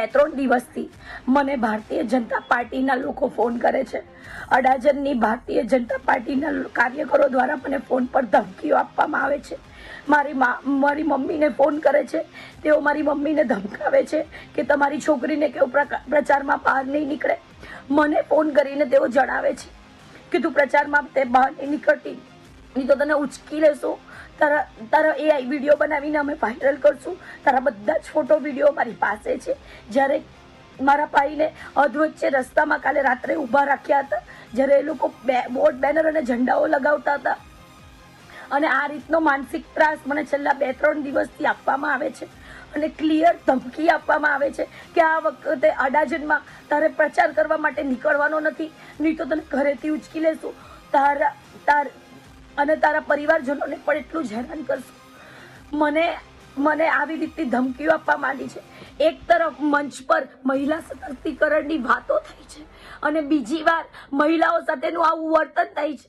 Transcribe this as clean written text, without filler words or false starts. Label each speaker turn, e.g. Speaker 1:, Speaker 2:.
Speaker 1: 2-3 દિવસથી મને ભારતીય જનતા પાર્ટીના લોકો ફોન કરે છે। અડાજણની ભારતીય જનતા પાર્ટીના કાર્યકરો દ્વારા મને ફોન પર ધમકીઓ આપવામાં આવે છે। મારી મમ્મીને ફોન કરે છે, તેઓ મારી મમ્મીને ધમકાવે છે કે તમારી છોકરીને કેવો પ્રચારમાં બહાર નહીં નીકળે। મને ફોન કરીને તેઓ જણાવે છે કે તું પ્રચારમાં તે બહાર નહીં નીકળતી, નહીં તો તને ઉચકી લેશું, તારા AI વિડીયો બનાવીને અમે વાયરલ કરશું। તારા બધા જ ફોટો વિડીયો મારી પાસે છે। જ્યારે મારા ભાઈને અધવચ્ચે રસ્તામાં કાલે રાત્રે ઊભા રાખ્યા હતા, જ્યારે એ લોકો બોર્ડ બેનર અને ઝંડાઓ લગાવતા હતા, અને આ રીતનો માનસિક ત્રાસ મને છેલ્લા 2-3 દિવસથી આપવામાં આવે છે અને ક્લિયર ધમકી આપવામાં આવે છે કે આ વખતે અડાજણમાં તારે પ્રચાર કરવા માટે નીકળવાનો નથી, નહીં તો તને ઘરેથી ઉચકી લેશું, તારા પરિવારજનોને પણ એટલું જ હેરાન કરશું। મને આવી રીતની ધમકીઓ આપવા માંડી છે। એક તરફ મંચ પર મહિલા સશક્તિકરણની વાતો થઈ છે અને બીજી વાર મહિલાઓ સાથેનું આવું વર્તન થાય છે।